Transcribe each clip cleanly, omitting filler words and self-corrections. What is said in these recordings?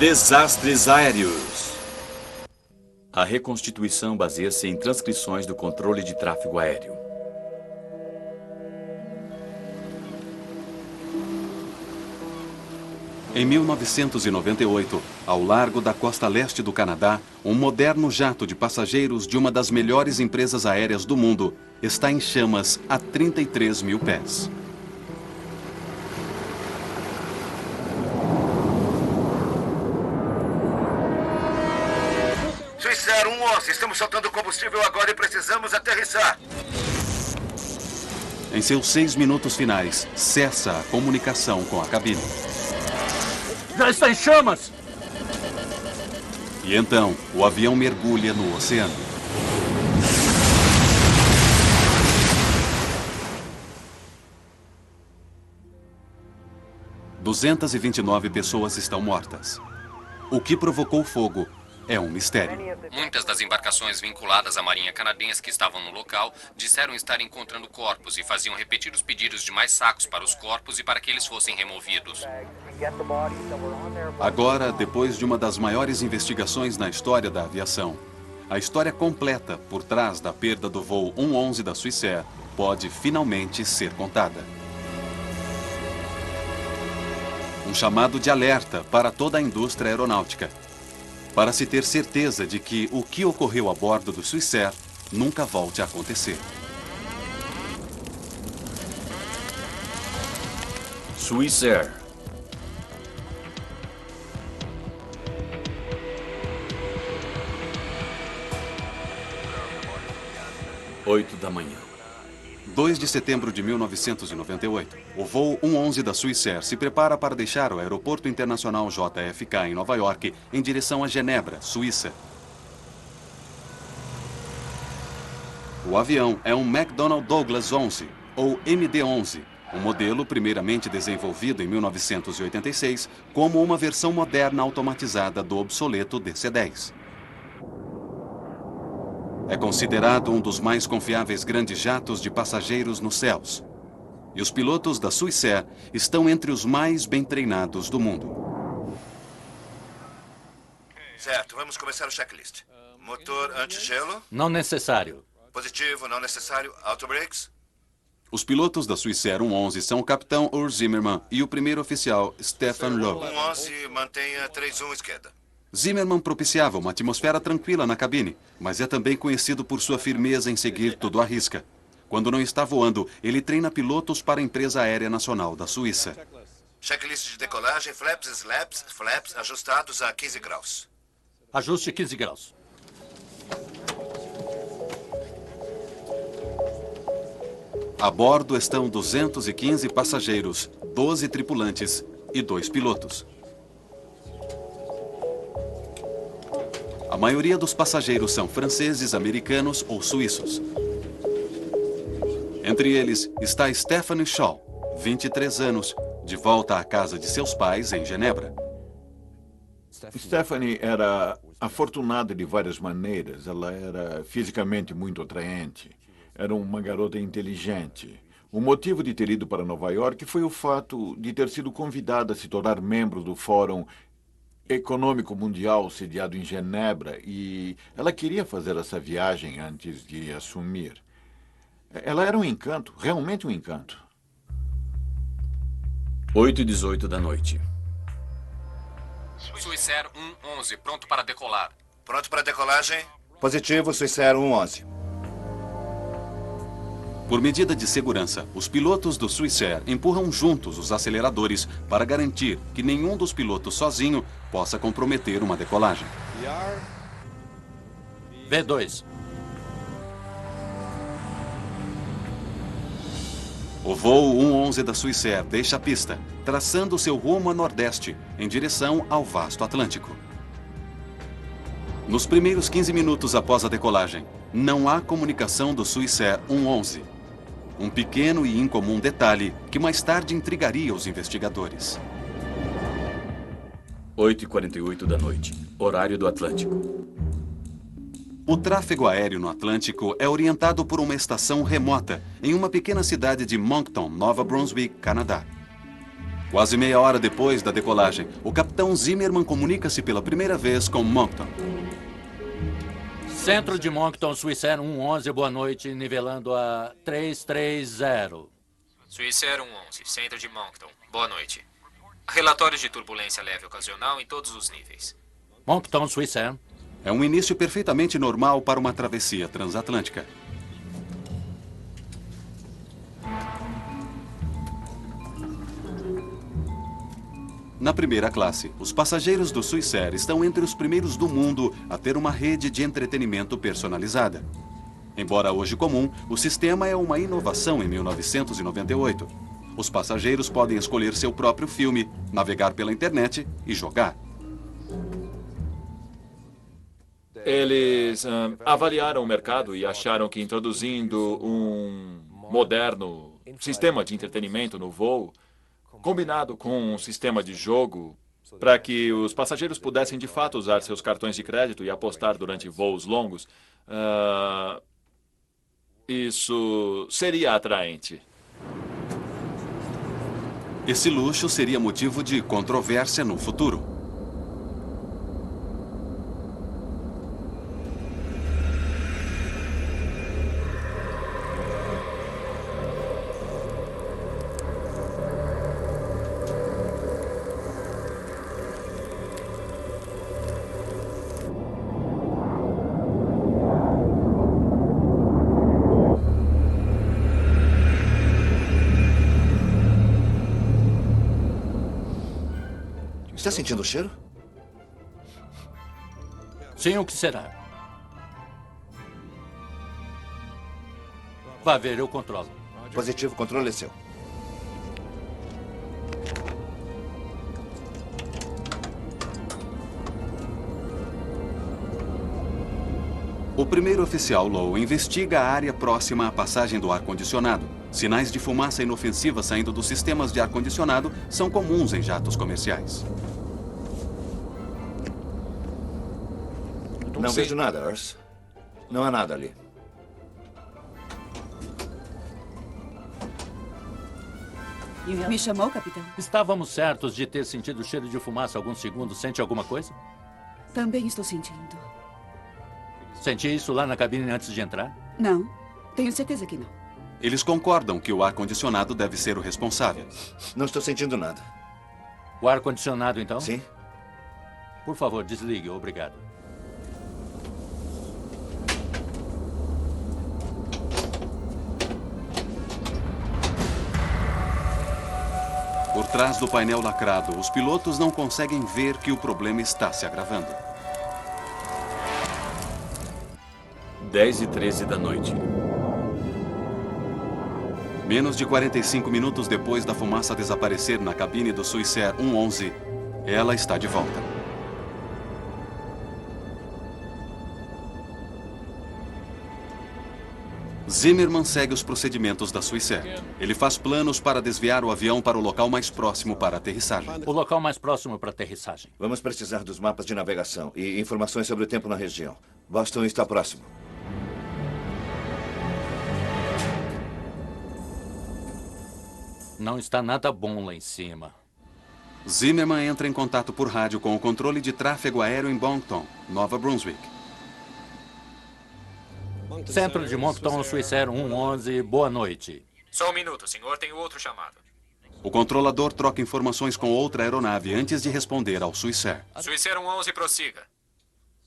Desastres aéreos. A reconstituição baseia-se em transcrições do controle de tráfego aéreo. Em 1998, ao largo da costa leste do Canadá, um moderno jato de passageiros de uma das melhores empresas aéreas do mundo está em chamas a 33 mil pés. Swissair 111, estamos soltando combustível agora e precisamos aterrissar. Em seus 6 minutos finais, cessa a comunicação com a cabine. Já está em chamas! E então, o avião mergulha no oceano. – 229 pessoas estão mortas. O que provocou o fogo é um mistério. Muitas das embarcações vinculadas à Marinha Canadense que estavam no local disseram estar encontrando corpos e faziam repetidos pedidos de mais sacos para os corpos e para que eles fossem removidos. Agora, depois de uma das maiores investigações na história da aviação, a história completa por trás da perda do voo 111 da Swissair pode finalmente ser contada. Um chamado de alerta para toda a indústria aeronáutica, para se ter certeza de que o que ocorreu a bordo do Swissair nunca volte a acontecer. Swissair. Oito da manhã. 2 de setembro de 1998, o voo 111 da Swissair se prepara para deixar o Aeroporto Internacional JFK em Nova York em direção a Genebra, Suíça. O avião é um McDonnell Douglas 11, ou MD-11, um modelo primeiramente desenvolvido em 1986 como uma versão moderna automatizada do obsoleto DC-10. É considerado um dos mais confiáveis grandes jatos de passageiros nos céus. E os pilotos da Swissair estão entre os mais bem treinados do mundo. Certo, vamos começar o checklist. Motor antigelo? Não necessário. Positivo, não necessário. Autobrakes? Os pilotos da Swissair 111 são o capitão Urs Zimmermann e o primeiro oficial Stefan Lowe. 111, mantenha 31 esquerda. Zimmermann propiciava uma atmosfera tranquila na cabine, mas é também conhecido por sua firmeza em seguir tudo à risca. Quando não está voando, ele treina pilotos para a Empresa Aérea Nacional da Suíça. Checklist de decolagem, flaps, slaps, flaps ajustados a 15 graus. Ajuste 15 graus. A bordo estão 215 passageiros, 12 tripulantes e 2 pilotos. A maioria dos passageiros são franceses, americanos ou suíços. Entre eles está Stephanie Shaw, 23 anos, de volta à casa de seus pais em Genebra. Stephanie era afortunada de várias maneiras. Ela era fisicamente muito atraente. Era uma garota inteligente. O motivo de ter ido para Nova York foi o fato de ter sido convidada a se tornar membro do Fórum Econômico Mundial sediado em Genebra, e ela queria fazer essa viagem antes de assumir. Ela era um encanto, realmente um encanto. 8h18 da noite. Swissair 111, pronto para decolar. Pronto para decolagem? Positivo, Swissair 111. Por medida de segurança, os pilotos do Swissair empurram juntos os aceleradores para garantir que nenhum dos pilotos sozinho possa comprometer uma decolagem. V2. O voo 111 da Swissair deixa a pista, traçando seu rumo a nordeste, em direção ao vasto Atlântico. Nos primeiros 15 minutos após a decolagem, não há comunicação do Swissair 111. Um pequeno e incomum detalhe que mais tarde intrigaria os investigadores. 8h48 da noite, horário do Atlântico. O tráfego aéreo no Atlântico é orientado por uma estação remota em uma pequena cidade de Moncton, Nova Brunswick, Canadá. Quase meia hora depois da decolagem, o capitão Zimmerman comunica-se pela primeira vez com Moncton. Centro de Moncton, Swissair 111, boa noite, nivelando a 330. Swissair 111, centro de Moncton, boa noite. Relatórios de turbulência leve ocasional em todos os níveis. Moncton, Swissair. É um início perfeitamente normal para uma travessia transatlântica. Na primeira classe, os passageiros do Swissair estão entre os primeiros do mundo a ter uma rede de entretenimento personalizada. Embora hoje comum, o sistema é uma inovação em 1998. Os passageiros podem escolher seu próprio filme, navegar pela internet e jogar. Eles avaliaram o mercado e acharam que introduzindo um moderno sistema de entretenimento no voo, combinado com um sistema de jogo, para que os passageiros pudessem de fato usar seus cartões de crédito e apostar durante voos longos, isso seria atraente. Esse luxo seria motivo de controvérsia no futuro. Está sentindo o cheiro? Sim, o que será? Vá ver, eu controlo. Positivo, controle é seu. O primeiro oficial Lowe investiga a área próxima à passagem do ar-condicionado. Sinais de fumaça inofensiva saindo dos sistemas de ar-condicionado são comuns em jatos comerciais. Não vejo nada, Earth. Não há nada ali. Me chamou, capitão? Estávamos certos de ter sentido o cheiro de fumaça alguns segundos. Sente alguma coisa? Também estou sentindo. Senti isso lá na cabine antes de entrar? Não, tenho certeza que não. Eles concordam que o ar-condicionado deve ser o responsável. Não estou sentindo nada. O ar-condicionado, então? Sim. Por favor, desligue. Obrigado. Por trás do painel lacrado, os pilotos não conseguem ver que o problema está se agravando. 10h13 da noite. Menos de 45 minutos depois da fumaça desaparecer na cabine do Swissair 111, ela está de volta. Zimmerman segue os procedimentos da Swissair. Ele faz planos para desviar o avião para o local mais próximo para a aterrissagem. O local mais próximo para a aterrissagem. Vamos precisar dos mapas de navegação e informações sobre o tempo na região. Boston está próximo. Não está nada bom lá em cima. Zimmerman entra em contato por rádio com o controle de tráfego aéreo em Moncton, Nova Brunswick. Centro de Moncton, Swissair 111, boa noite. Só um minuto, senhor, tenho outro chamado. O controlador troca informações com outra aeronave antes de responder ao Swissair. Swissair 111, prossiga.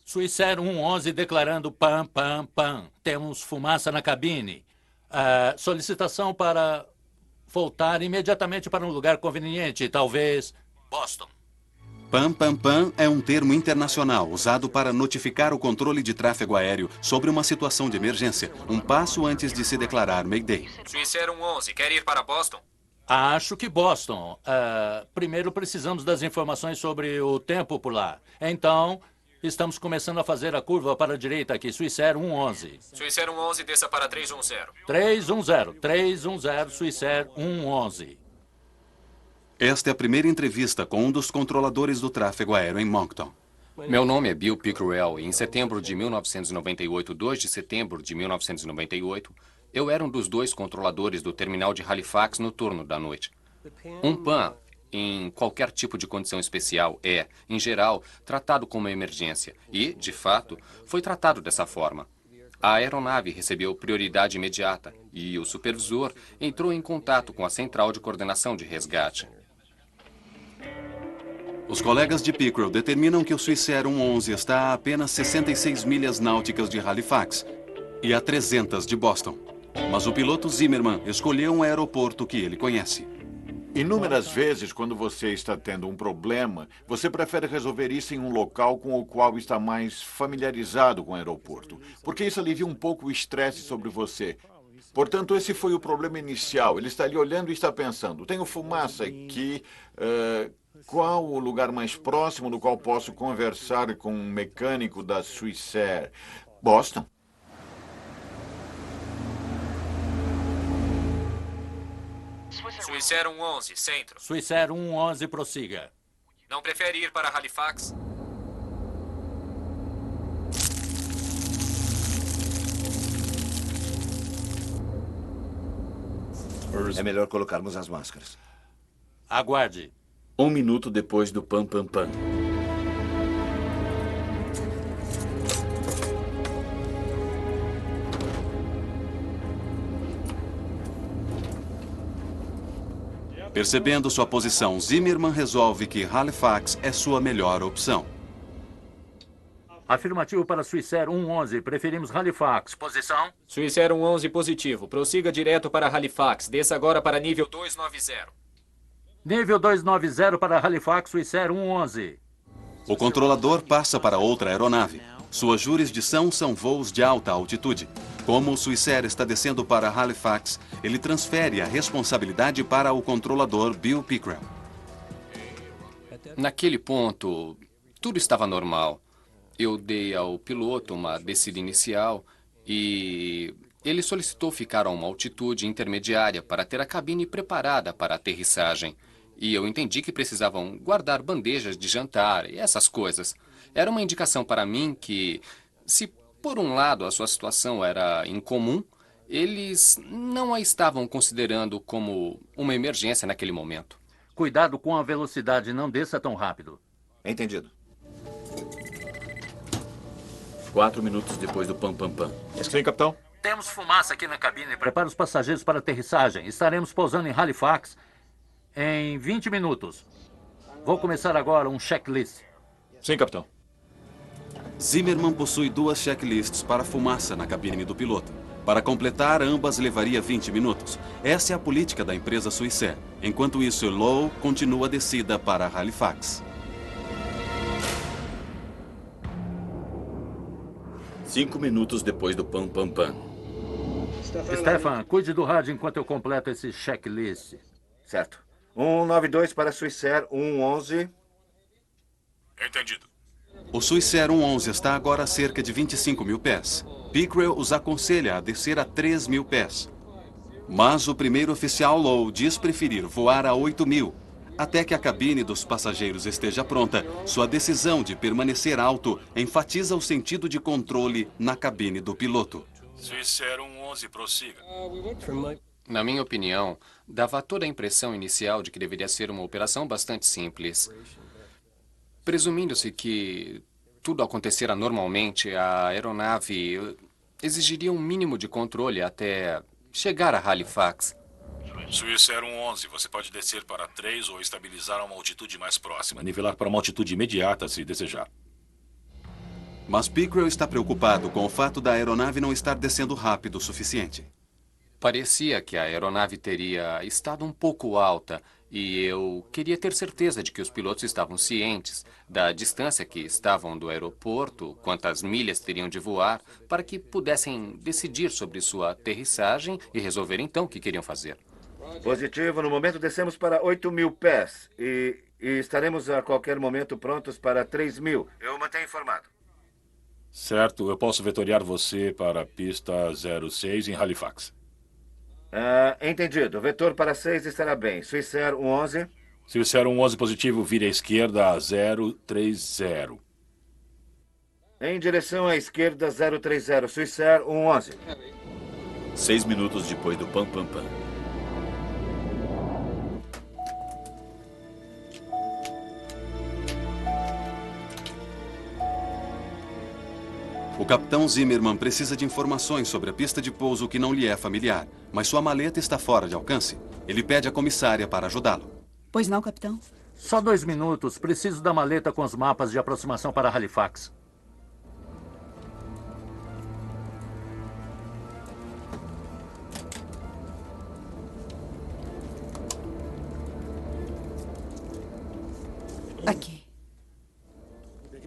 Swissair 111 declarando pam, pam, pam. Temos fumaça na cabine. Solicitação para voltar imediatamente para um lugar conveniente, talvez Boston. Pam, pam, pam é um termo internacional usado para notificar o controle de tráfego aéreo sobre uma situação de emergência, um passo antes de se declarar Mayday. Swissair 111, quer ir para Boston? Acho que Boston. Primeiro precisamos das informações sobre o tempo por lá. Então, estamos começando a fazer a curva para a direita aqui, Swissair 111. Swissair 111, desça para 310. 310, Swissair 111. Esta é a primeira entrevista com um dos controladores do tráfego aéreo em Moncton. Meu nome é Bill Pickrell e em setembro de 1998, 2 de setembro de 1998, eu era um dos 2 controladores do terminal de Halifax no turno da noite. Um PAN em qualquer tipo de condição especial é, em geral, tratado como emergência. E, de fato, foi tratado dessa forma. A aeronave recebeu prioridade imediata e o supervisor entrou em contato com a central de coordenação de resgate. Os colegas de Pickrell determinam que o Swissair 111 está a apenas 66 milhas náuticas de Halifax e a 300 de Boston. Mas o piloto Zimmerman escolheu um aeroporto que ele conhece. Inúmeras vezes, quando você está tendo um problema, você prefere resolver isso em um local com o qual está mais familiarizado com o aeroporto, porque isso alivia um pouco o estresse sobre você. Portanto, esse foi o problema inicial. Ele está ali olhando e está pensando, tenho fumaça aqui, qual o lugar mais próximo do qual posso conversar com um mecânico da Swissair? Boston. Swissair 111, centro. Swissair 111, prossiga. Não prefere ir para Halifax? É melhor colocarmos as máscaras. Aguarde. 1 minuto depois do pam pam pam. Percebendo sua posição, Zimmerman resolve que Halifax é sua melhor opção. Afirmativo para Swissair 111. Preferimos Halifax. Posição? Swissair 111 positivo. Prossiga direto para Halifax. Desça agora para nível 290. Nível 290 para Halifax, Swissair 111. O controlador passa para outra aeronave. Sua jurisdição são voos de alta altitude. Como o Swissair está descendo para Halifax, ele transfere a responsabilidade para o controlador Bill Pickrell. Naquele ponto, tudo estava normal. Eu dei ao piloto uma descida inicial e ele solicitou ficar a uma altitude intermediária para ter a cabine preparada para a aterrissagem. E eu entendi que precisavam guardar bandejas de jantar e essas coisas. Era uma indicação para mim que, se por um lado a sua situação era incomum, eles não a estavam considerando como uma emergência naquele momento. Cuidado com a velocidade, não desça tão rápido. Entendido. 4 minutos depois do pam pam pam. Sim, capitão. Temos fumaça aqui na cabine. Prepara os passageiros para a aterrissagem. Estaremos pousando em Halifax em 20 minutos. Vou começar agora um checklist. Sim, capitão. Zimmerman possui 2 checklists para fumaça na cabine do piloto. Para completar, ambas levaria 20 minutos. Essa é a política da empresa Swissair. Enquanto isso, Lowe continua a descida para Halifax. 5 minutos depois do pam pam pam. Stefan, cuide do rádio enquanto eu completo esse checklist. Certo. 192 para Swissair 111. Entendido. O Swissair 111 está agora a cerca de 25 mil pés. Pickrell os aconselha a descer a 3 mil pés. Mas o primeiro oficial Lowe diz preferir voar a 8 mil. Até que a cabine dos passageiros esteja pronta, sua decisão de permanecer alto enfatiza o sentido de controle na cabine do piloto. Swissair 111, prossiga. Na minha opinião, dava toda a impressão inicial de que deveria ser uma operação bastante simples. Presumindo-se que tudo acontecera normalmente, a aeronave exigiria um mínimo de controle até chegar a Halifax. Swissair 111, você pode descer para 3 ou estabilizar a uma altitude mais próxima. Nivelar para uma altitude imediata, se desejar. Mas Pickrell está preocupado com o fato da aeronave não estar descendo rápido o suficiente. Parecia que a aeronave teria estado um pouco alta e eu queria ter certeza de que os pilotos estavam cientes da distância que estavam do aeroporto, quantas milhas teriam de voar, para que pudessem decidir sobre sua aterrissagem e resolver então o que queriam fazer. Positivo. No momento descemos para 8 mil pés e estaremos a qualquer momento prontos para 3 mil. Eu mantenho informado. Certo, eu posso vetoriar você para a pista 06 em Halifax. Entendido. Vetor para 6 estará bem. Swissair 111. Swissair 111 positivo, vire à esquerda a 030. Em direção à esquerda 030. Swissair 111. 6 minutos depois do pam pam pam. O capitão Zimmerman precisa de informações sobre a pista de pouso que não lhe é familiar, mas sua maleta está fora de alcance. Ele pede à comissária para ajudá-lo. Pois não, capitão? Só 2 minutos. Preciso da maleta com os mapas de aproximação para Halifax. Aqui.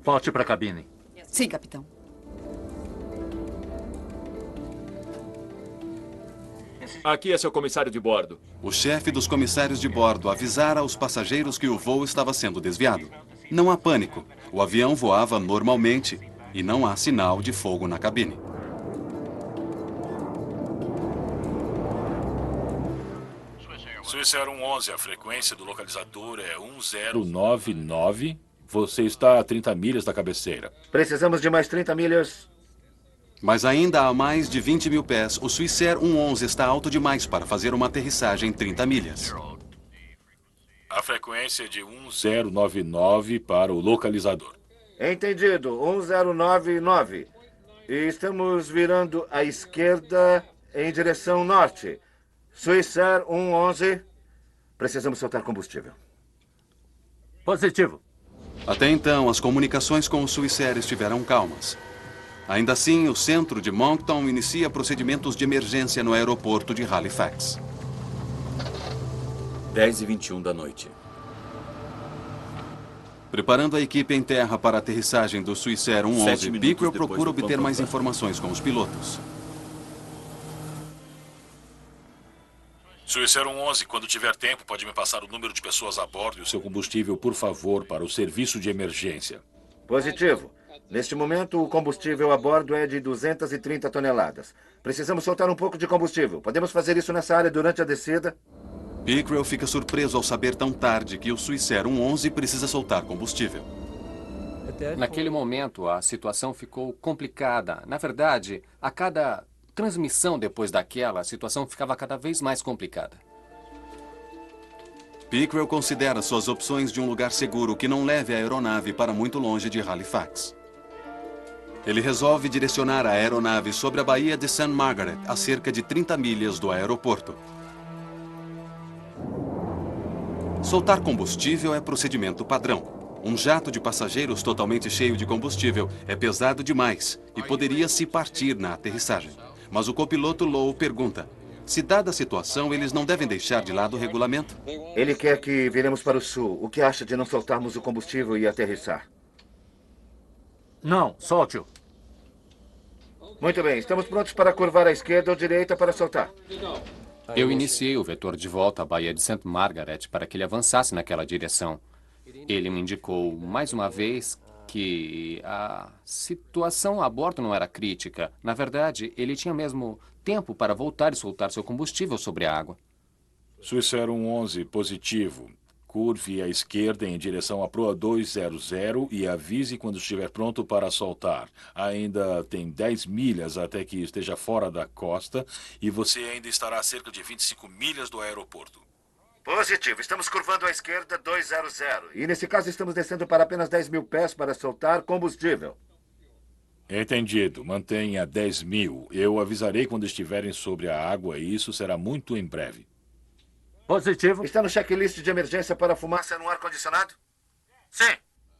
Volte para a cabine. Sim, capitão. Aqui é seu comissário de bordo. O chefe dos comissários de bordo avisara aos passageiros que o voo estava sendo desviado. Não há pânico. O avião voava normalmente e não há sinal de fogo na cabine. Swiss Air 111, a frequência do localizador é 1099. Você está a 30 milhas da cabeceira. Precisamos de mais 30 milhas. Mas ainda a mais de 20 mil pés, o Swiss Air 111 está alto demais para fazer uma aterrissagem em 30 milhas. A frequência é de 1099 para o localizador. Entendido. 1099. E estamos virando à esquerda em direção norte. Swiss Air 111. Precisamos soltar combustível. Positivo. Até então, as comunicações com o Swiss Air estiveram calmas. Ainda assim, o centro de Moncton inicia procedimentos de emergência no aeroporto de Halifax. 10h21 da noite. Preparando a equipe em terra para a aterrissagem do Swiss Air 7 111, minutos Pickrell depois procura do obter pam-pam-pam. mais informações com os pilotos. Swiss Air 111, quando tiver tempo, pode me passar o número de pessoas a bordo e o seu combustível, por favor, para o serviço de emergência. Positivo. Neste momento, o combustível a bordo é de 230 toneladas. Precisamos soltar um pouco de combustível. Podemos fazer isso nessa área durante a descida? Pickrell fica surpreso ao saber tão tarde que o Swiss Air 111 precisa soltar combustível. Naquele momento, a situação ficou complicada. Na verdade, a cada transmissão depois daquela, a situação ficava cada vez mais complicada. Pickrell considera suas opções de um lugar seguro que não leve a aeronave para muito longe de Halifax. Ele resolve direcionar a aeronave sobre a Baía de St. Margaret, a cerca de 30 milhas do aeroporto. Soltar combustível é procedimento padrão. Um jato de passageiros totalmente cheio de combustível é pesado demais e poderia se partir na aterrissagem. Mas o copiloto Lowe pergunta: se dada a situação, eles não devem deixar de lado o regulamento? Ele quer que viremos para o sul. O que acha de não soltarmos o combustível e aterrissar? Não, solte-o. Muito bem, estamos prontos para curvar à esquerda ou direita para soltar. Eu iniciei o vetor de volta à Baía de St. Margaret para que ele avançasse naquela direção. Ele me indicou mais uma vez que a situação a bordo não era crítica. Na verdade, ele tinha mesmo tempo para voltar e soltar seu combustível sobre a água. Swiss Air 111, positivo. Curve à esquerda em direção à proa 200 e avise quando estiver pronto para soltar. Ainda tem 10 milhas até que esteja fora da costa e você ainda estará a cerca de 25 milhas do aeroporto. Positivo. Estamos curvando à esquerda 200. E nesse caso estamos descendo para apenas 10 mil pés para soltar combustível. Entendido. Mantenha 10 mil. Eu avisarei quando estiverem sobre a água e isso será muito em breve. Positivo. Está no checklist de emergência para fumaça no ar-condicionado? Sim.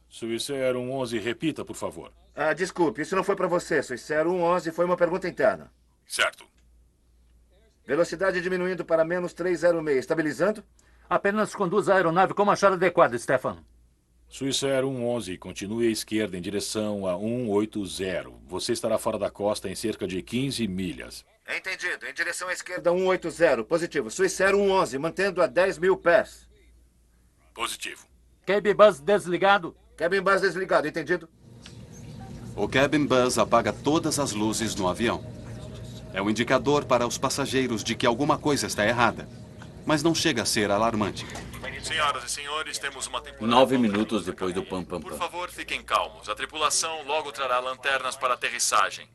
Swiss Air 111, repita, por favor. Desculpe, isso não foi para você. Swiss Air 111 foi uma pergunta interna. Certo. Velocidade diminuindo para menos 306. Estabilizando? Apenas conduza a aeronave como achar adequado, Stefan. Swiss Air 111, continue à esquerda em direção a 180. Você estará fora da costa em cerca de 15 milhas. Entendido. Em direção à esquerda 180. Positivo. Swiss Air 111, mantendo a 10 mil pés. Positivo. Cabin bus desligado. Cabin bus desligado, entendido? O cabin bus apaga todas as luzes no avião. É um indicador para os passageiros de que alguma coisa está errada, mas não chega a ser alarmante. Senhoras e senhores, temos uma temporada... 9 minutos depois do pam-pam-pam. Por favor, fiquem calmos. A tripulação logo trará lanternas para a aterrissagem.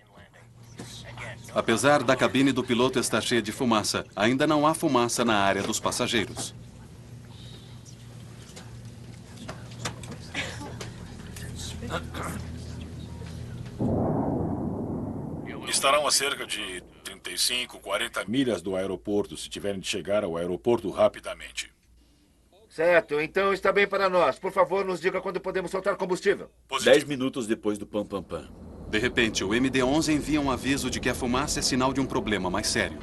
Apesar da cabine do piloto estar cheia de fumaça, ainda não há fumaça na área dos passageiros. estarão a cerca de 35, 40 milhas do aeroporto, se tiverem de chegar ao aeroporto rapidamente. Certo, então está bem para nós. Por favor, nos diga quando podemos soltar combustível. 10 minutos depois do pam-pam-pam. De repente, o MD-11 envia um aviso de que a fumaça é sinal de um problema mais sério.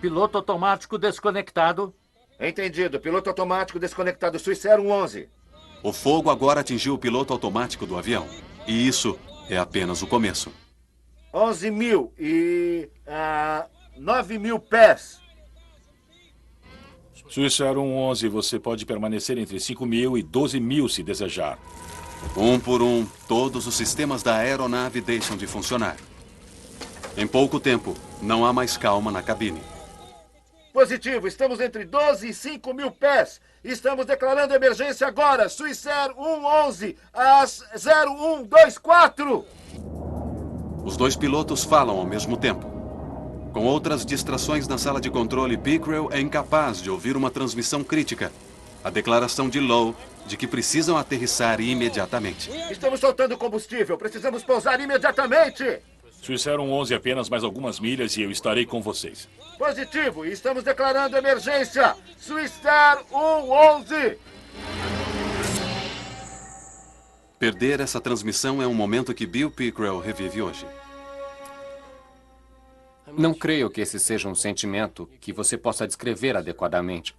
Piloto automático desconectado. Entendido. Piloto automático desconectado. Swissair 111. O fogo agora atingiu o piloto automático do avião. E isso é apenas o começo. 11.000 e 9.000 pés. Swissair 111, você pode permanecer entre 5.000 e 12.000 se desejar. Um por um, todos os sistemas da aeronave deixam de funcionar. Em pouco tempo, não há mais calma na cabine. Positivo, estamos entre 12 e 5.000 pés. Estamos declarando emergência agora. Swissair 111 às 0124. Os dois pilotos falam ao mesmo tempo. Com outras distrações na sala de controle, Pickrell é incapaz de ouvir uma transmissão crítica. A declaração de Lowe de que precisam aterrissar imediatamente. Estamos soltando combustível. Precisamos pousar imediatamente. Swissair 111 apenas mais algumas milhas e eu estarei com vocês. Positivo. Estamos declarando emergência. Swissair 111. Perder essa transmissão é um momento que Bill Pickrell revive hoje. Não creio que esse seja um sentimento que você possa descrever adequadamente.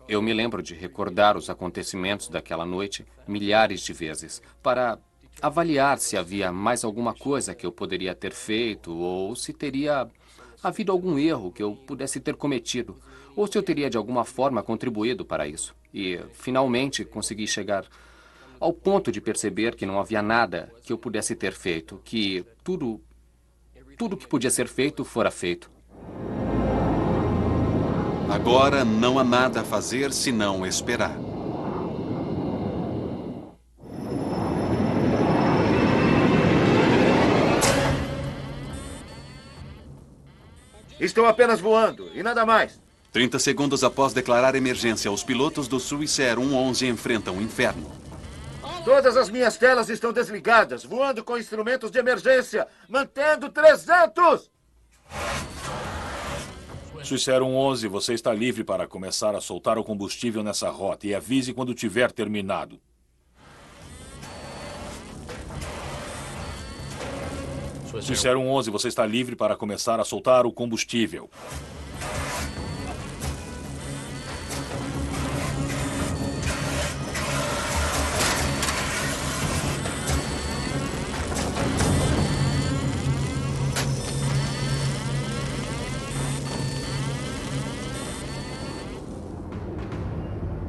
Eu me lembro de recordar os acontecimentos daquela noite milhares de vezes, para avaliar se havia mais alguma coisa que eu poderia ter feito, ou se teria havido algum erro que eu pudesse ter cometido, ou se eu teria de alguma forma contribuído para isso. E, finalmente, consegui chegar ao ponto de perceber que não havia nada que eu pudesse ter feito, que tudo que podia ser feito fora feito. Agora não há nada a fazer senão esperar. Estou apenas voando e nada mais. 30 segundos após declarar emergência, os pilotos do Swissair 111 enfrentam o inferno. Todas as minhas telas estão desligadas, voando com instrumentos de emergência, mantendo 300! Swissair 111, você está livre para começar a soltar o combustível nessa rota e avise quando tiver terminado. Swissair 111, você está livre para começar a soltar o combustível.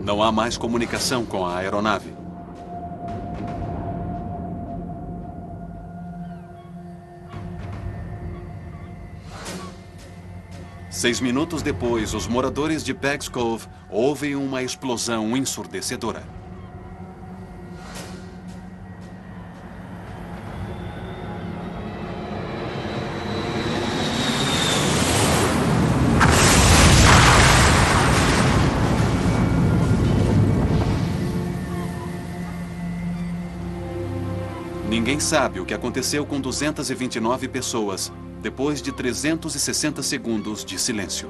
Não há mais comunicação com a aeronave. Seis minutos depois, os moradores de Peggs Cove ouvem uma explosão ensurdecedora. Ninguém sabe o que aconteceu com 229 pessoas depois de 360 segundos de silêncio.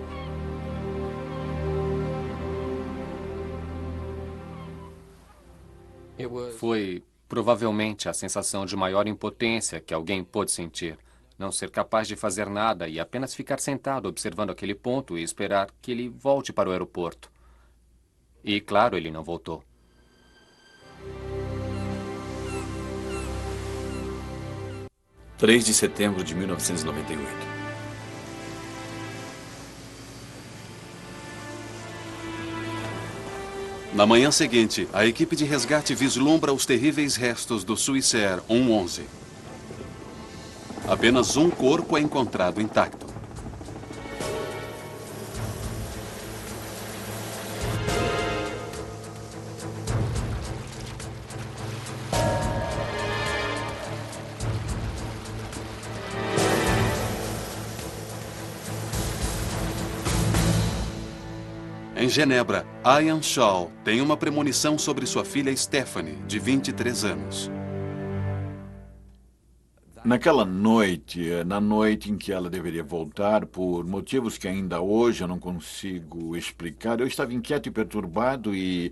Foi provavelmente a sensação de maior impotência que alguém pôde sentir. Não ser capaz de fazer nada e apenas ficar sentado observando aquele ponto e esperar que ele volte para o aeroporto. E, claro, ele não voltou. – 3 de setembro de 1998. Na manhã seguinte, a equipe de resgate vislumbra os terríveis restos do Swissair 111. Apenas um corpo é encontrado intacto. Em Genebra, Ian Shaw tem uma premonição sobre sua filha Stephanie, de 23 anos. Naquela noite, na noite em que ela deveria voltar, por motivos que ainda hoje eu não consigo explicar, eu estava inquieto e perturbado e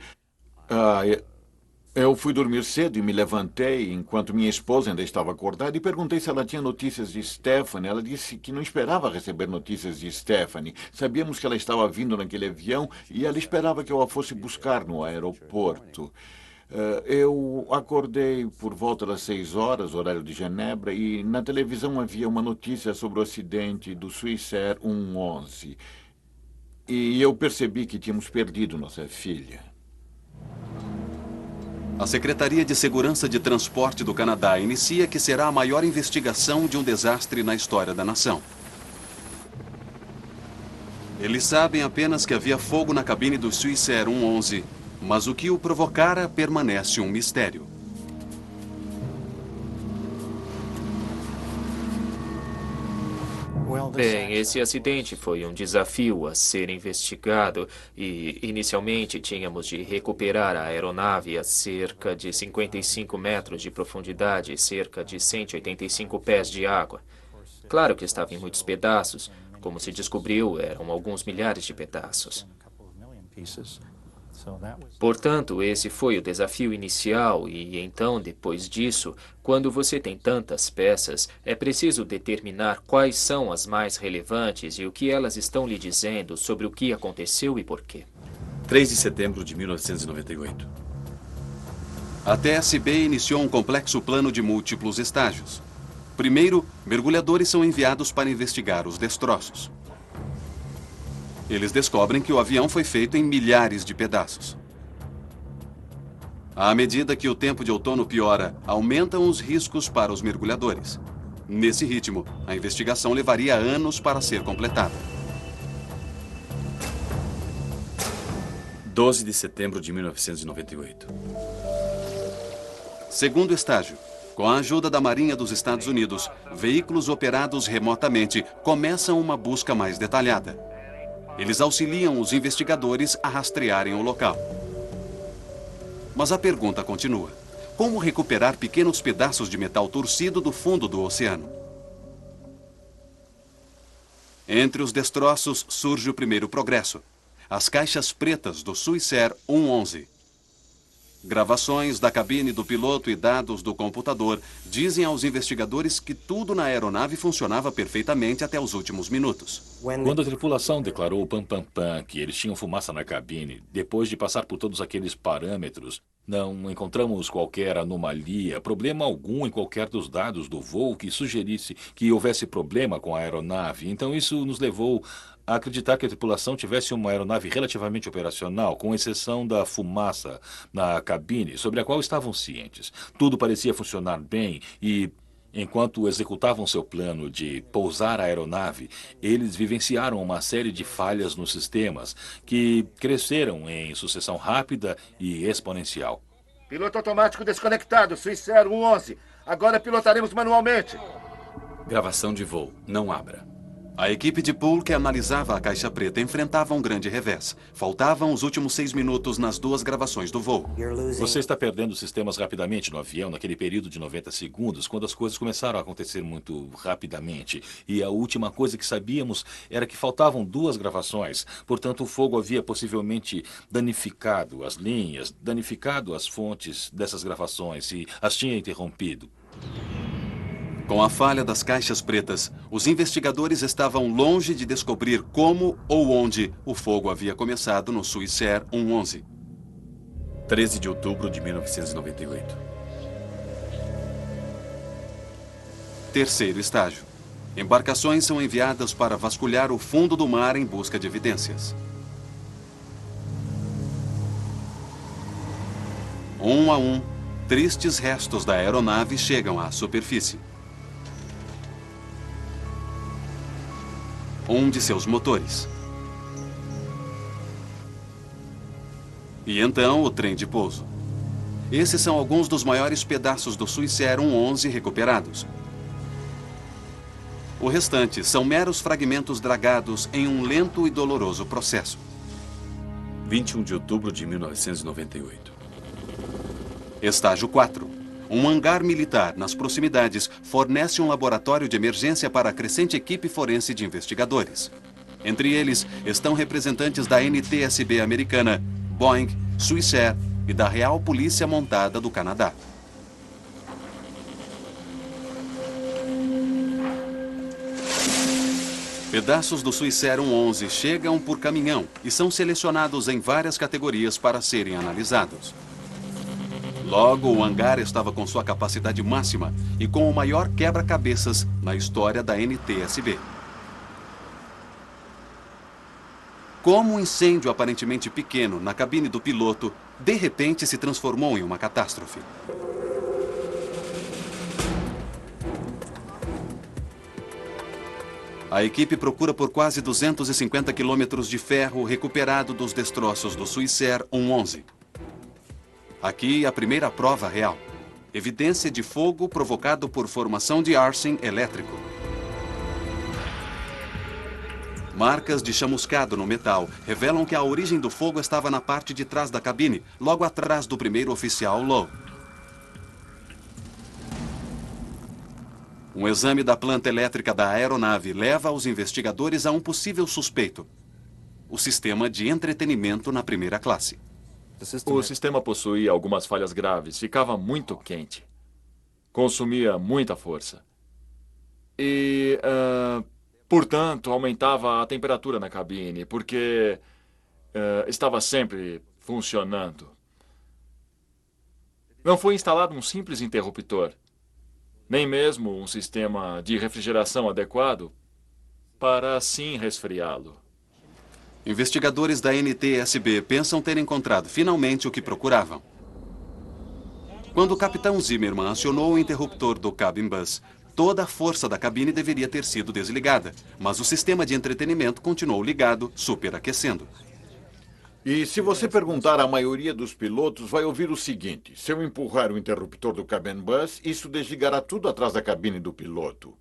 eu fui dormir cedo e me levantei enquanto minha esposa ainda estava acordada e perguntei se ela tinha notícias de Stephanie. Ela disse que não esperava receber notícias de Stephanie. Sabíamos que ela estava vindo naquele avião e ela esperava que eu a fosse buscar no aeroporto. Eu acordei por volta das 6 horas, horário de Genebra, e na televisão havia uma notícia sobre o acidente do Swissair 111. E eu percebi que tínhamos perdido nossa filha. A Secretaria de Segurança de Transporte do Canadá inicia que será a maior investigação de um desastre na história da nação. Eles sabem apenas que havia fogo na cabine do Swissair 111, mas o que o provocara permanece um mistério. Bem, esse acidente foi um desafio a ser investigado e, inicialmente, tínhamos de recuperar a aeronave a cerca de 55 metros de profundidade e cerca de 185 pés de água. Claro que estava em muitos pedaços. Como se descobriu, eram alguns milhares de pedaços. Portanto, esse foi o desafio inicial e, então, depois disso, quando você tem tantas peças, é preciso determinar quais são as mais relevantes e o que elas estão lhe dizendo sobre o que aconteceu e por quê. 3 de setembro de 1998. A TSB iniciou um complexo plano de múltiplos estágios. Primeiro, mergulhadores são enviados para investigar os destroços. Eles descobrem que o avião foi feito em milhares de pedaços. À medida que o tempo de outono piora, aumentam os riscos para os mergulhadores. Nesse ritmo, a investigação levaria anos para ser completada. 12 de setembro de 1998. Segundo estágio. Com a ajuda da Marinha dos Estados Unidos, veículos operados remotamente começam uma busca mais detalhada. Eles auxiliam os investigadores a rastrearem o local. Mas a pergunta continua. Como recuperar pequenos pedaços de metal torcido do fundo do oceano? Entre os destroços surge o primeiro progresso. As caixas pretas do Swissair 111. Gravações da cabine do piloto e dados do computador dizem aos investigadores que tudo na aeronave funcionava perfeitamente até os últimos minutos. Quando a tripulação declarou pam pam pam que eles tinham fumaça na cabine, depois de passar por todos aqueles parâmetros, não encontramos qualquer anomalia, problema algum em qualquer dos dados do voo que sugerisse que houvesse problema com a aeronave. Então isso nos levou a acreditar que a tripulação tivesse uma aeronave relativamente operacional, com exceção da fumaça na cabine, sobre a qual estavam cientes. Tudo parecia funcionar bem e, enquanto executavam seu plano de pousar a aeronave, eles vivenciaram uma série de falhas nos sistemas que cresceram em sucessão rápida e exponencial. Piloto automático desconectado, Swissair 111. Agora pilotaremos manualmente. Gravação de voo. Não abra. A equipe de pool que analisava a caixa preta enfrentava um grande revés. Faltavam os últimos 6 minutos nas 2 gravações do voo. Você está perdendo sistemas rapidamente no avião, naquele período de 90 segundos, quando as coisas começaram a acontecer muito rapidamente. E a última coisa que sabíamos era que faltavam 2 gravações. Portanto, o fogo havia possivelmente danificado as linhas, danificado as fontes dessas gravações e as tinha interrompido. Com a falha das caixas pretas, os investigadores estavam longe de descobrir como ou onde o fogo havia começado no Swissair 111. 13 de outubro de 1998. Terceiro estágio. Embarcações são enviadas para vasculhar o fundo do mar em busca de evidências. Um a um, tristes restos da aeronave chegam à superfície. Um de seus motores. E então o trem de pouso. Esses são alguns dos maiores pedaços do Swissair 111 recuperados. O restante são meros fragmentos dragados em um lento e doloroso processo. 21 de outubro de 1998. Estágio 4. Um hangar militar nas proximidades fornece um laboratório de emergência para a crescente equipe forense de investigadores. Entre eles estão representantes da NTSB americana, Boeing, Swissair e da Real Polícia Montada do Canadá. Pedaços do Swissair 111 chegam por caminhão e são selecionados em várias categorias para serem analisados. Logo, o hangar estava com sua capacidade máxima e com o maior quebra-cabeças na história da NTSB. Como um incêndio aparentemente pequeno na cabine do piloto, de repente se transformou em uma catástrofe. A equipe procura por quase 250 quilômetros de ferro recuperado dos destroços do Swissair 111. Aqui a primeira prova real. Evidência de fogo provocado por formação de arcing elétrico. Marcas de chamuscado no metal revelam que a origem do fogo estava na parte de trás da cabine, logo atrás do primeiro oficial Lowe. Um exame da planta elétrica da aeronave leva os investigadores a um possível suspeito: o sistema de entretenimento na primeira classe. O sistema possuía algumas falhas graves, ficava muito quente, consumia muita força e, portanto, aumentava a temperatura na cabine, porque estava sempre funcionando. Não foi instalado um simples interruptor, nem mesmo um sistema de refrigeração adequado para assim resfriá-lo. Investigadores da NTSB pensam ter encontrado finalmente o que procuravam. Quando o capitão Zimmerman acionou o interruptor do cabin bus, toda a força da cabine deveria ter sido desligada, mas o sistema de entretenimento continuou ligado, superaquecendo. E se você perguntar à maioria dos pilotos, vai ouvir o seguinte: se eu empurrar o interruptor do cabin bus, isso desligará tudo atrás da cabine do piloto.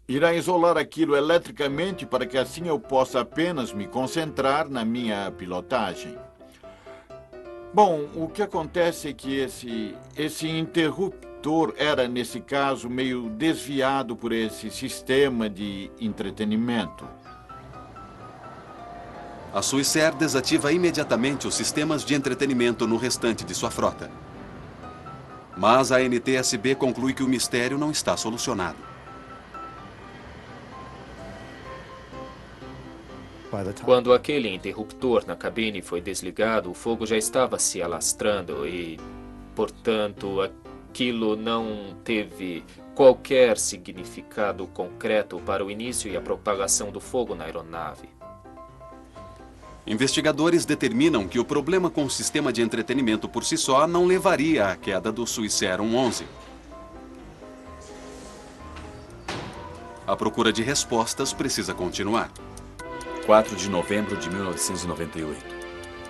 Irá isolar aquilo eletricamente para que assim eu possa apenas me concentrar na minha pilotagem. Bom, o que acontece é que esse interruptor era, nesse caso, meio desviado por esse sistema de entretenimento. A Swissair desativa imediatamente os sistemas de entretenimento no restante de sua frota. Mas a NTSB conclui que o mistério não está solucionado. Quando aquele interruptor na cabine foi desligado, o fogo já estava se alastrando e, portanto, aquilo não teve qualquer significado concreto para o início e a propagação do fogo na aeronave. Investigadores determinam que o problema com o sistema de entretenimento por si só não levaria à queda do Swissair 111. A procura de respostas precisa continuar. 4 de novembro de 1998.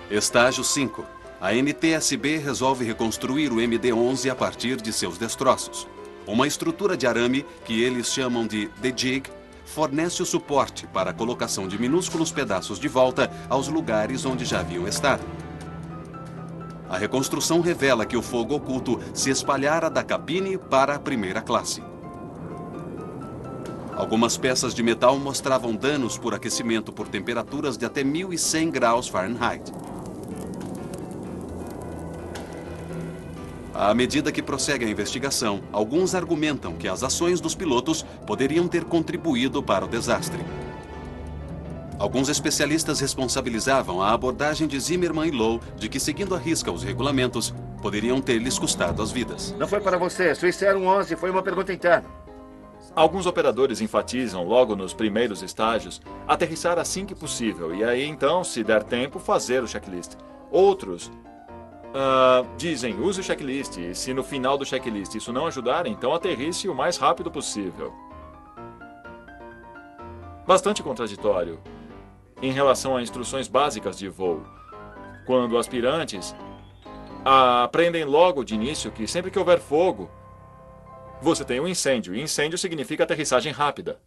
Estágio 5. A NTSB resolve reconstruir o MD-11 a partir de seus destroços. Uma estrutura de arame, que eles chamam de The Jig, fornece o suporte para a colocação de minúsculos pedaços de volta aos lugares onde já haviam estado. A reconstrução revela que o fogo oculto se espalhara da cabine para a primeira classe. Algumas peças de metal mostravam danos por aquecimento por temperaturas de até 1.100 graus Fahrenheit. À medida que prossegue a investigação, alguns argumentam que as ações dos pilotos poderiam ter contribuído para o desastre. Alguns especialistas responsabilizavam a abordagem de Zimmerman e Lowe de que, seguindo à risca os regulamentos, poderiam ter lhes custado as vidas. Não foi para você. Swissair 111 foi uma pergunta interna. Alguns operadores enfatizam, logo nos primeiros estágios, aterrissar assim que possível e aí então, se der tempo, fazer o checklist. Outros dizem, use o checklist e se no final do checklist isso não ajudar, então aterrisse o mais rápido possível. Bastante contraditório em relação a instruções básicas de voo, quando aspirantes aprendem logo de início que sempre que houver fogo, você tem um incêndio, e incêndio significa aterrissagem rápida.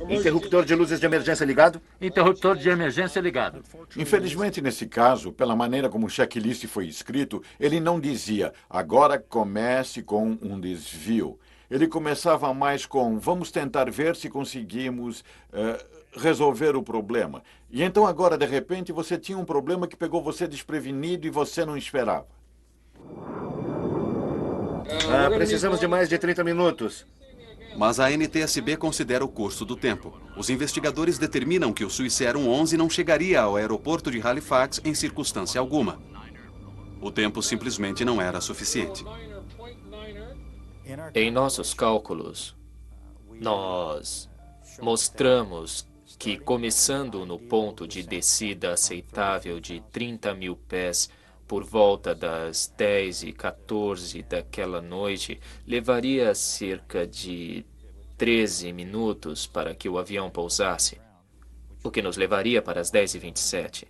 Interruptor de luzes de emergência ligado? Interruptor de emergência ligado. Infelizmente, nesse caso, pela maneira como o checklist foi escrito, ele não dizia, agora comece com um desvio. Ele começava mais com, vamos tentar ver se conseguimos resolver o problema. E então agora, de repente, você tinha um problema que pegou você desprevenido e você não esperava. Precisamos de mais de 30 minutos. Mas a NTSB considera o curso do tempo. Os investigadores determinam que o Swissair 111 não chegaria ao aeroporto de Halifax em circunstância alguma. O tempo simplesmente não era suficiente. Em nossos cálculos, nós mostramos que, começando no ponto de descida aceitável de 30 mil pés, por volta das 10h14 daquela noite, levaria cerca de 13 minutos para que o avião pousasse, o que nos levaria para as 10h27.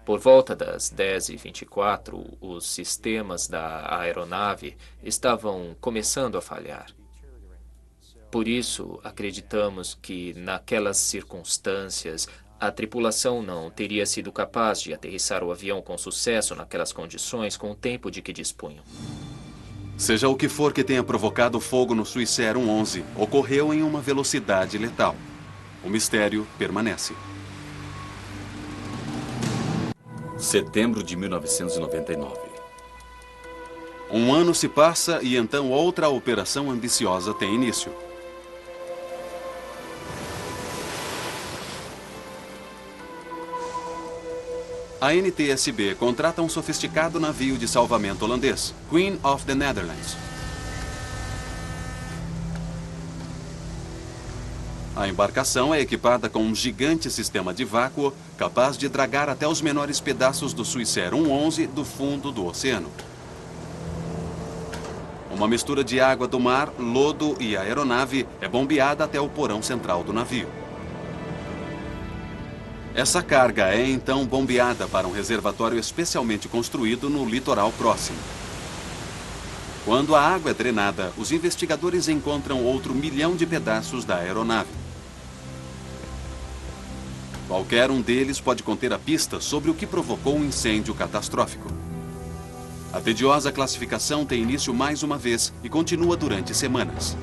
Por volta das 10h24, os sistemas da aeronave estavam começando a falhar. Por isso, acreditamos que, naquelas circunstâncias, a tripulação não teria sido capaz de aterrissar o avião com sucesso naquelas condições com o tempo de que dispunham. Seja o que for que tenha provocado o fogo no Swissair 111, ocorreu em uma velocidade letal. O mistério permanece. Setembro de 1999. Um ano se passa e então outra operação ambiciosa tem início. A NTSB contrata um sofisticado navio de salvamento holandês, Queen of the Netherlands. A embarcação é equipada com um gigante sistema de vácuo capaz de dragar até os menores pedaços do Swissair 111 do fundo do oceano. Uma mistura de água do mar, lodo e aeronave é bombeada até o porão central do navio. Essa carga é então bombeada para um reservatório especialmente construído no litoral próximo. Quando a água é drenada, os investigadores encontram outro 1 milhão de pedaços da aeronave. Qualquer um deles pode conter a pista sobre o que provocou um incêndio catastrófico. A tediosa classificação tem início mais uma vez e continua durante semanas.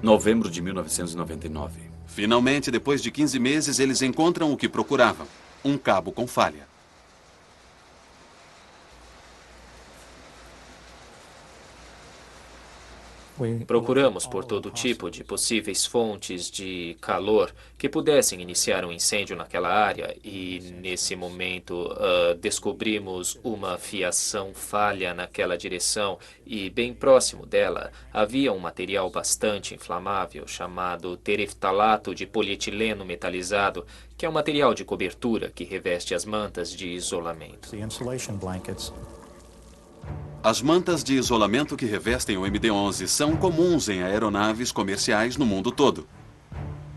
Novembro de 1999. Finalmente, depois de 15 meses, eles encontram o que procuravam: um cabo com falha. Procuramos por todo tipo de possíveis fontes de calor que pudessem iniciar um incêndio naquela área e, nesse momento, descobrimos uma fiação falha naquela direção e, bem próximo dela, havia um material bastante inflamável chamado tereftalato de polietileno metalizado, que é um material de cobertura que reveste as mantas de isolamento. As mantas de isolamento que revestem o MD-11 são comuns em aeronaves comerciais no mundo todo.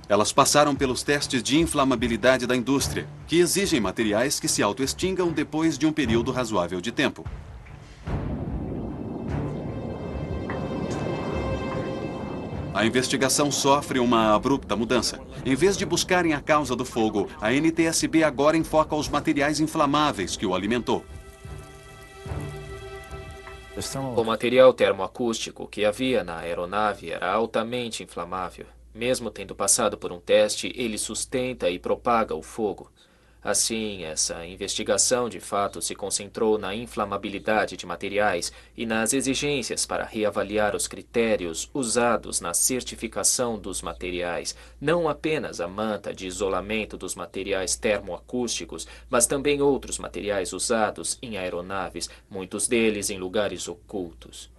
Elas passaram pelos testes de inflamabilidade da indústria, que exigem materiais que se autoextingam depois de um período razoável de tempo. A investigação sofre uma abrupta mudança. Em vez de buscarem a causa do fogo, a NTSB agora enfoca os materiais inflamáveis que o alimentou. O material termoacústico que havia na aeronave era altamente inflamável. Mesmo tendo passado por um teste, ele sustenta e propaga o fogo. Assim, essa investigação de fato se concentrou na inflamabilidade de materiais e nas exigências para reavaliar os critérios usados na certificação dos materiais, não apenas a manta de isolamento dos materiais termoacústicos, mas também outros materiais usados em aeronaves, muitos deles em lugares ocultos.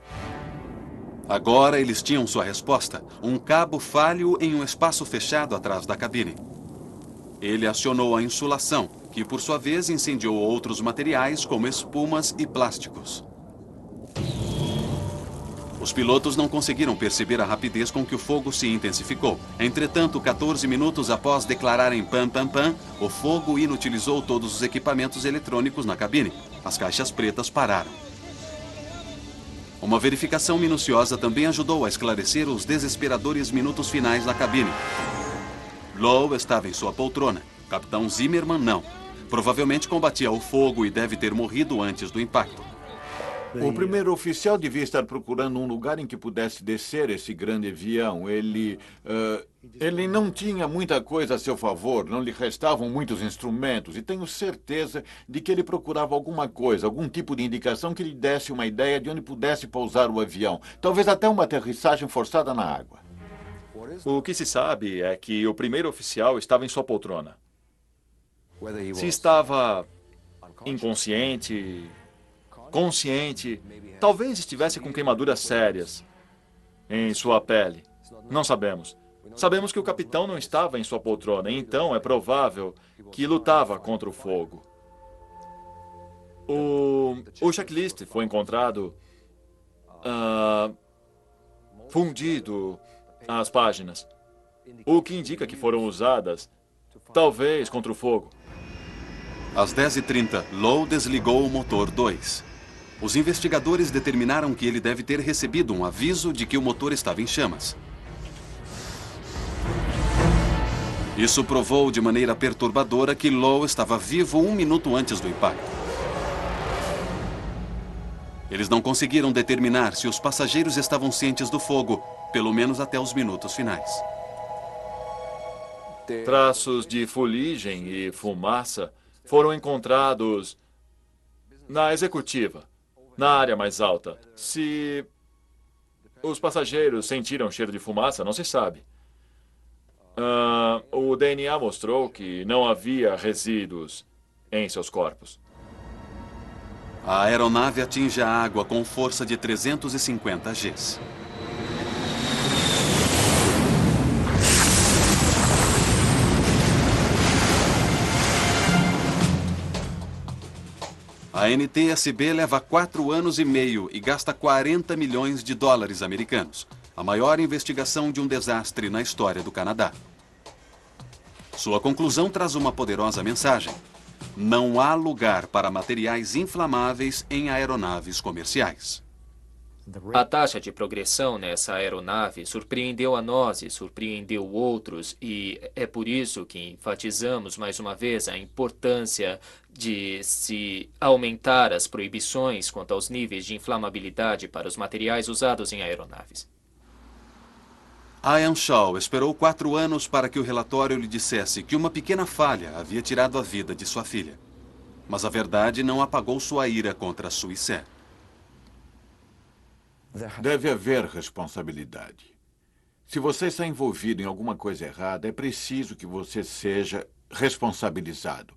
Agora eles tinham sua resposta: um cabo falho em um espaço fechado atrás da cabine. Ele acionou a insulação, que por sua vez incendiou outros materiais como espumas e plásticos. Os pilotos não conseguiram perceber a rapidez com que o fogo se intensificou. Entretanto, 14 minutos após declararem pam pam pam, o fogo inutilizou todos os equipamentos eletrônicos na cabine. As caixas pretas pararam. Uma verificação minuciosa também ajudou a esclarecer os desesperadores minutos finais na cabine. Lowe estava em sua poltrona. Capitão Zimmerman não. Provavelmente combatia o fogo e deve ter morrido antes do impacto. O primeiro oficial devia estar procurando um lugar em que pudesse descer esse grande avião. Ele não tinha muita coisa a seu favor, não lhe restavam muitos instrumentos, e tenho certeza de que ele procurava alguma coisa, algum tipo de indicação que lhe desse uma ideia de onde pudesse pousar o avião. Talvez até uma aterrissagem forçada na água. O que se sabe é que o primeiro oficial estava em sua poltrona. Se estava inconsciente, consciente, talvez estivesse com queimaduras sérias em sua pele. Não sabemos. Sabemos que o capitão não estava em sua poltrona, então é provável que lutava contra o fogo. O checklist foi encontrado fundido às páginas, o que indica que foram usadas, talvez, contra o fogo. Às 10h30, Lowe desligou o motor 2. Os investigadores determinaram que ele deve ter recebido um aviso de que o motor estava em chamas. Isso provou de maneira perturbadora que Lowe estava vivo 1 minuto antes do impacto. Eles não conseguiram determinar se os passageiros estavam cientes do fogo, pelo menos até os minutos finais. Traços de fuligem e fumaça foram encontrados na executiva, na área mais alta. Se os passageiros sentiram cheiro de fumaça, não se sabe. O DNA mostrou que não havia resíduos em seus corpos. A aeronave atinge a água com força de 350 Gs. A NTSB leva 4 anos e meio e gasta 40 milhões de dólares americanos, a maior investigação de um desastre na história do Canadá. Sua conclusão traz uma poderosa mensagem: não há lugar para materiais inflamáveis em aeronaves comerciais. A taxa de progressão nessa aeronave surpreendeu a nós e surpreendeu outros, e é por isso que enfatizamos mais uma vez a importância de se aumentar as proibições quanto aos níveis de inflamabilidade para os materiais usados em aeronaves. Ian Shaw esperou 4 anos para que o relatório lhe dissesse que uma pequena falha havia tirado a vida de sua filha. Mas a verdade não apagou sua ira contra Swissair. Deve haver responsabilidade. Se você está envolvido em alguma coisa errada, é preciso que você seja responsabilizado.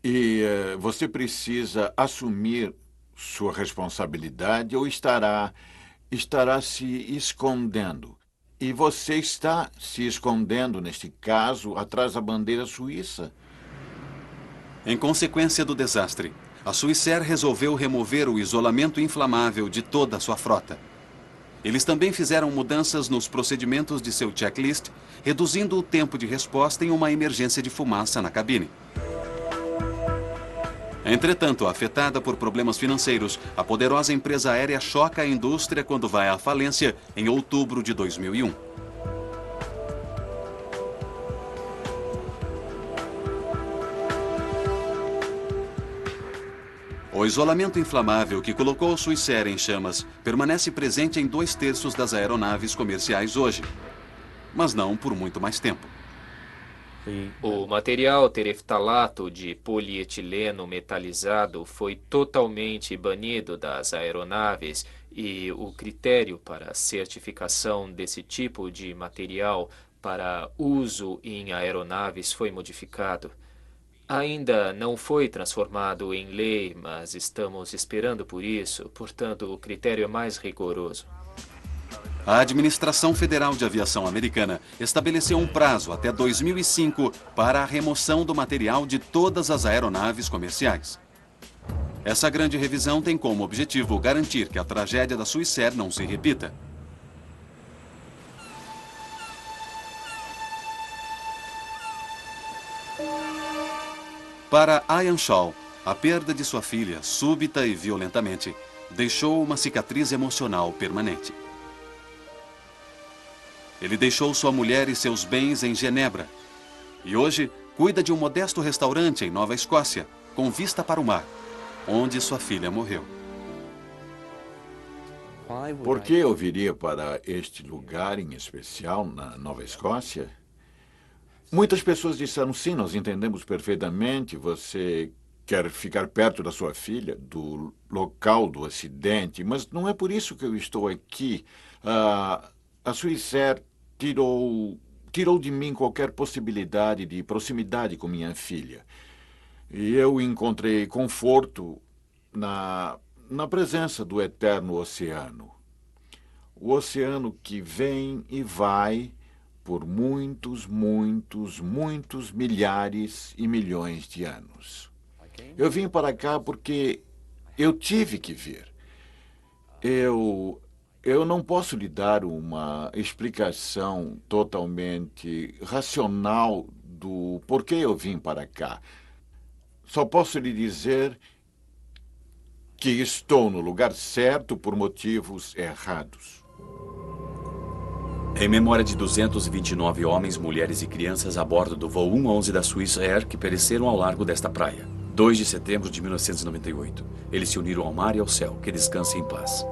E você precisa assumir sua responsabilidade ou estará se escondendo. E você está se escondendo, neste caso, atrás da bandeira suíça. Em consequência do desastre, a Swissair resolveu remover o isolamento inflamável de toda a sua frota. Eles também fizeram mudanças nos procedimentos de seu checklist, reduzindo o tempo de resposta em uma emergência de fumaça na cabine. Entretanto, afetada por problemas financeiros, a poderosa empresa aérea choca a indústria quando vai à falência em outubro de 2001. O isolamento inflamável que colocou o Swissair em chamas permanece presente em 2/3 das aeronaves comerciais hoje, mas não por muito mais tempo. O material tereftalato de polietileno metalizado foi totalmente banido das aeronaves e o critério para a certificação desse tipo de material para uso em aeronaves foi modificado. Ainda não foi transformado em lei, mas estamos esperando por isso, portanto, o critério é mais rigoroso. A Administração Federal de Aviação Americana estabeleceu um prazo até 2005 para a remoção do material de todas as aeronaves comerciais. Essa grande revisão tem como objetivo garantir que a tragédia da Swissair não se repita. Para Ian Shaw, a perda de sua filha, súbita e violentamente, deixou uma cicatriz emocional permanente. Ele deixou sua mulher e seus bens em Genebra. E hoje cuida de um modesto restaurante em Nova Escócia, com vista para o mar, onde sua filha morreu. Por que eu viria para este lugar em especial, na Nova Escócia? Muitas pessoas disseram, sim, nós entendemos perfeitamente, você quer ficar perto da sua filha, do local do acidente, mas não é por isso que eu estou aqui. A Swissair tirou de mim qualquer possibilidade de proximidade com minha filha. E eu encontrei conforto na presença do eterno oceano. O oceano que vem e vai por muitos, muitos, muitos milhares e milhões de anos. Eu vim para cá porque eu tive que vir. Eu não posso lhe dar uma explicação totalmente racional do porquê eu vim para cá. Só posso lhe dizer que estou no lugar certo por motivos errados. Em memória de 229 homens, mulheres e crianças a bordo do voo 111 da Swissair que pereceram ao largo desta praia, 2 de setembro de 1998. Eles se uniram ao mar e ao céu. Que descansem em paz.